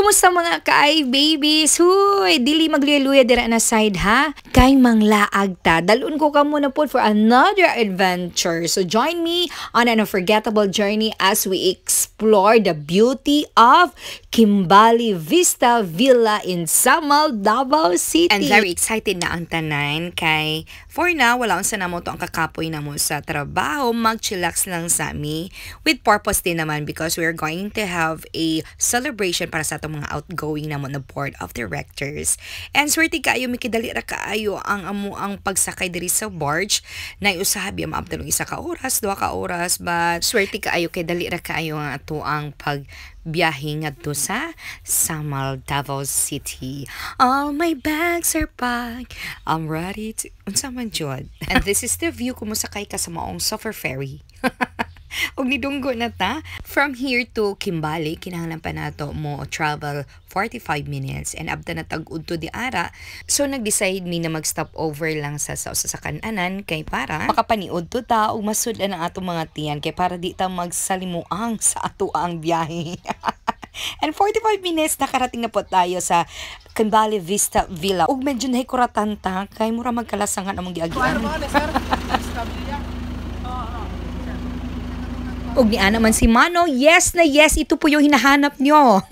Kumusta mga kaay babies? Huy, dili magluya-luya dira na side ha? Kay manglaag ta. Dalun ko ka muna po for another adventure. So join me on an unforgettable journey as we explore the beauty of Kimbali Vista Villa in Samal, Davao City. And very excited na ang tanan kay for now, wala unsa na mo to ang kakapoy na mo sa trabaho. Mag-chillax lang sa mi with purpose din naman because we're going to have a celebration para sa atong mga outgoing na mo na board of directors. And swerte kaayo, mikidali ra kaayo ang amo ang pagsakay diri sa barge na usahabi ang maabtan isa ka oras, 2 ka oras, but swerte kaayo kay dali ra kaayo ang ato ang pagbiyahe ngadto sa Samal, Davao City. All my bags are packed. I'm ready to unsa man jud. And this is the view kung musakay ka sa maong Suffer Ferry. Og nidunggo na ta. From here to Kimbali, kinahanglan pa nato mo travel 45 minutes and abda na tag-ud to di ara. So nag-decide mi na mag-stop over lang sa kananan kay para makapaniud to ta og masud-an ang atong mga tiyan kay para di ta magsalimuang sa ato ang biyahe. And 45 minutes nakarating na po tayo sa Kimbali Vista Villa. Ug medyo nahikuratan ta kay mura magkalasangan among giagian. Og ni Ana man si Mano, yes na yes, ito po yung hinahanap nyo.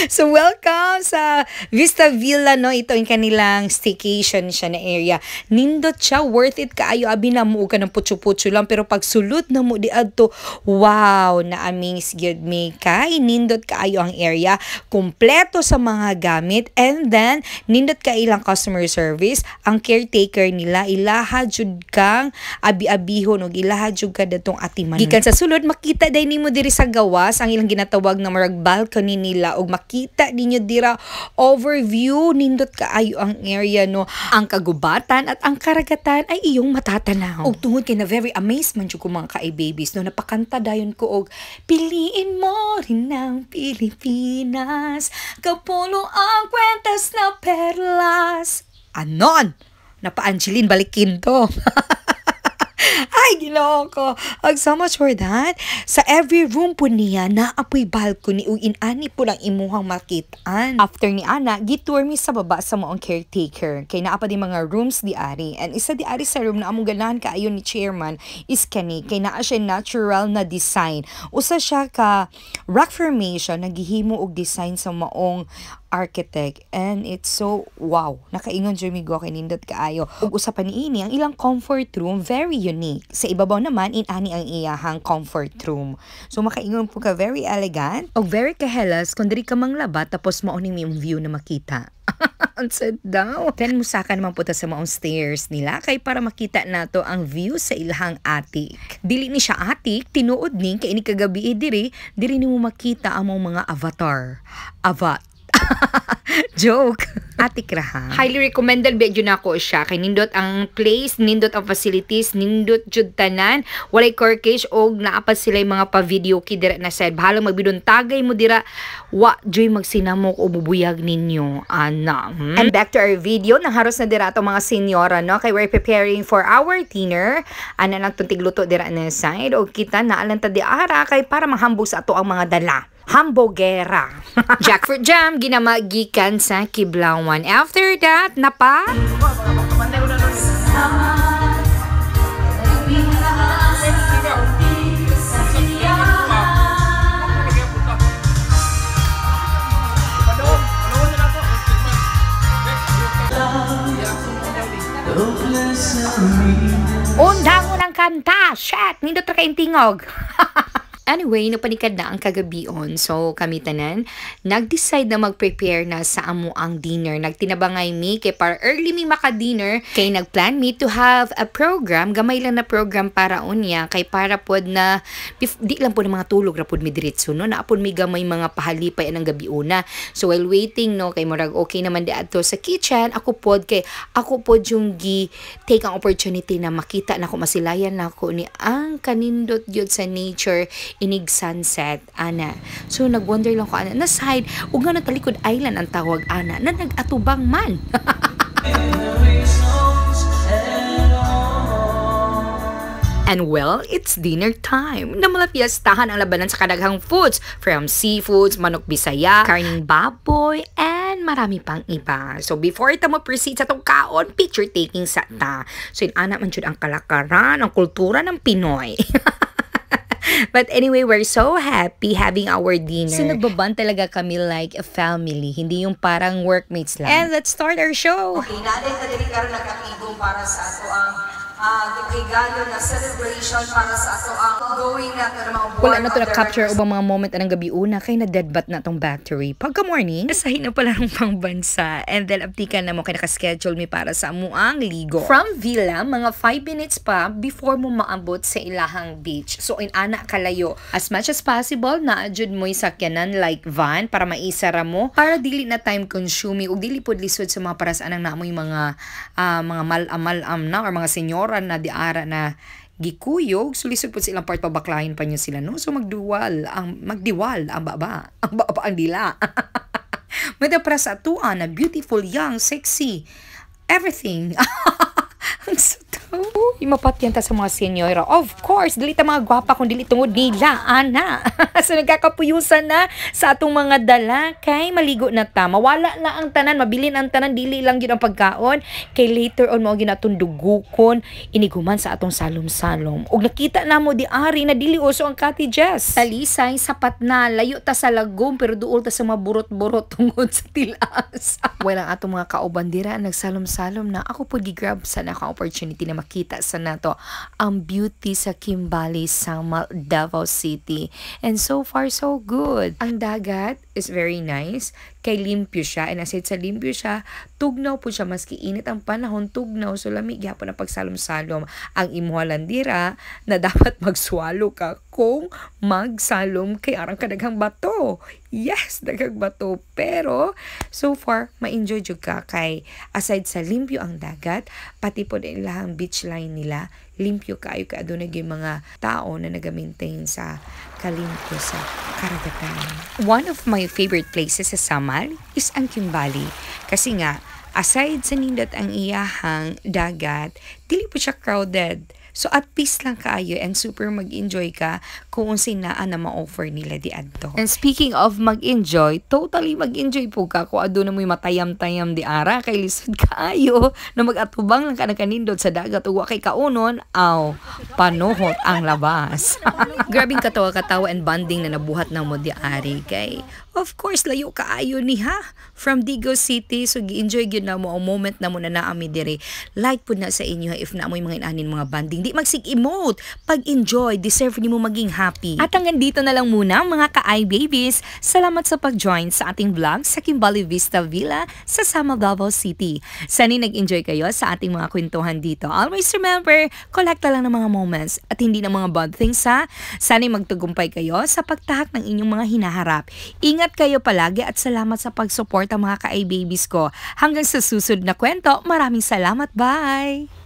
So welcome sa Vista Villa, no? Ito yung kanilang staycation siya na area. Nindot siya, worth it kaayo. Abi na mo ka ng putso-putso lang. Pero pag sulod na mo di adto, wow, na-amaze gyud me kay nindot kaayo ang area. Kompleto sa mga gamit. And then, nindot ka ilang customer service. Ang caretaker nila, ilaha jud kang abi-abihon o ilaha jud ka datong atiman. Gikan sa sulod, makita day nimo diri sa gawas ang ilang ginatawag na marag balcony nila o makita ninyo dira overview, nindot kaayo ang area, no? Ang kagubatan at ang karagatan ay iyong matatanaw. Og tungod kay na very amazed man jud ko mga ka-babies, no? Napakanta dayon ko og piliin mo rin ang Pilipinas, kapulo ang kwentas na perlas. Anon! Napa-Angeline balikin to. Ay, ginoo ko. So much for that. Sa every room po niya, naapoy balcony o inani po lang imuhang makitaan. After ni Ana, gitour mi sa baba sa moong caretaker. Kay naapa di mga rooms di ari. And isa di ari sa room na among ganahan kaayo ni chairman is kani. Kay naa siya natural na design. Usa siya ka rock formation, naghihimo og design sa maong architect, and it's so wow, nakaingon Jermigo kay nindot kaayo. Ug usa pa niini ang ilang comfort room, very unique. Sa ibabaw naman inani ang iyahang comfort room. So makaingon po ka, very elegant ug very kahelas kung diri ka manglaba tapos mao ning imong view na makita. Unsa daw? Then musaka naman po ta sa maong stairs nila kay para makita nato ang view sa ilahang attic. Dili ni siya attic, tinuod ni kay ini kagabi diri nimo makita ang mga avatar. Joke. Atik ra ha. Highly recommended medyo na ko siya. Kay nindot ang place, nindot ang facilities, nindot jud tanan. Walay corkage og naapa sila mga pa-video ki dira na said. Bahala magbidon tagay mo dira. Wa joy magsinamok o bubuyag ninyo. Ana. And back to our video. Nangharos na dira atong mga senyora, no? Kay we're preparing for our dinner. Ana nang tuntigluto dira na side. Og kita naalan ta di ara kay para manghambog sa ato ang mga dala. Hambogera. Jackfruit jam, ginamagikan sa Kiblawan. After that, napa? Undang unang kanta. Shit, nindot ra kayong tingog. Anyway, napanikad na ang kagabion. So, kami tanan, nag-decide na mag-prepare na sa amo ang dinner. Nagtinabangay mi, kay para early mi maka-dinner, kay nag-plan mi to have a program, gamay lang na program para unya, kay para pod na, di lang po na mga tulog, rapod mi diretso, no? Naapod mi gamay mga pahalipay ang gabi una. So, while waiting, no, kay murag okay naman di ato sa kitchen, ako pod yung take ang opportunity na makita na ako, masilayan na ako ni ang kanindot yun sa nature, inig sunset, ana. So, nag-wonder lang ko, ana, na side, ug nga talikod island ang tawag, ana, na nag-atubang man. And well, it's dinner time. Na malapiyastahan ang labanan sa kadaghang foods from seafoods, manok bisaya, karning baboy, and marami pang iba. So before ita mo proceed sa tong kaon, picture taking sa ta. So inana man jud ang kalakaran, ang kultura ng Pinoy. But anyway, we're so happy having our dinner. So nagbaban talaga kami like a family, hindi yung parang workmates lang. And let's start our show. Okay, natin na dili karon nagkatibong para sa ato ang regalo na celebration para sa ato ang going na to mga board. Wala na to na-capture ubang mga moment anang gabi una kay na-deadbat na tong battery. Pagka morning, nasahin na pala ng pangbansa. And then abdikan na mo kay nakaschedule mi para sa amuang ligo. From Villa, mga 5 minutes pa before mo maabot sa ilahang beach. So inana kalayo. As much as possible, naadjud mo sakyanan like van para maisara mo para dili na time consuming ug dili pod lisod sa mga parasaan ang naamoy mga mal-am na or mga senyor na diara na gikuyog, sulisod po silang part pabaklahin pa niyo sila, no? So magdiwal ang baba ang dila. May para sa atuan na beautiful, young, sexy, everything. Ang suto. Imapatyan ta sa mga senyora. Of course, dili ta mga gwapa kung dili tungod nila, ana. So nagkakapuyusan na sa atong mga dala kay maligo na ta. Mawala na ang tanan, mabilin ang tanan, dili lang yun ang pagkaon. Kay later on mo ginatong dugukon, iniguman sa atong salom-salom. Og nakita na mo di ari na dili uso ang cottages. Talisay, sapat na, layo ta sa lagom pero duol ta sa mga burot-burot tungod sa tilas. Walang atong mga kauban dira nagsalom-salom na ako po gi-grab sa naka-opportunity na makita sa nato ang beauty sa Kimbali, Samal, Davao City. And so far, so good. Ang dagat is very nice. Kay limpyo siya. And aside sa limpyo siya, tugnaw po siya. Maski init ang panahon, tugnaw. So lamig yapon na pagsalom-salom. Ang imuhalandira na dapat magswalo ka kung magsalom kay arang kadaghang bato. Yes, daghang bato. Pero, so far, ma-enjoy jud ka kay aside sa limpyo ang dagat, pati po din ilang beach line nila, limpyo kayo kay adunay gyud mga tao na nagamintain sa kalimpyo sa karagatan. One of my favorite places sa Samal is ang Kimbali. Kasi nga, aside sa nindot ang iyahang dagat, dili po siya crowded. So at peace lang kaayo and super mag-enjoy ka kung sinaan na ma-offer nila di adto. And speaking of mag-enjoy, totally mag-enjoy po ka kung adto na mo'y matayam-tayam di ara kay lisod kaayo na mag-atubang lang ka na kanindot sa dagat ug wa kay kaunon, panuhot ang labas. Grabing katawa-katawa and bonding na nabuhat na mo di ari kay of course layo kaayo ni ha from Digo City, so gi-enjoy gyud na mo ang moment na mo na naami dire. Like pud na sa inyo if na mo'y mga inanin mga banding, di magsig-emote, pag-enjoy, deserve ni mo maging happy. At hanggang dito na lang muna mga ka-i-babies. Salamat sa pag-join sa ating vlog sa Kimbali Vista Villa sa Samal, Davao City. Sana'y nag-enjoy kayo sa ating mga kwentuhan dito. Always remember, kolekta lang ng mga moments at hindi ng mga bad things ha. Sana'y magtagumpay kayo sa pagtahak ng inyong mga hinaharap. Ingat kayo palagi at salamat sa pag-support ang mga ka-i-babies ko. Hanggang sa susunod na kwento, maraming salamat. Bye!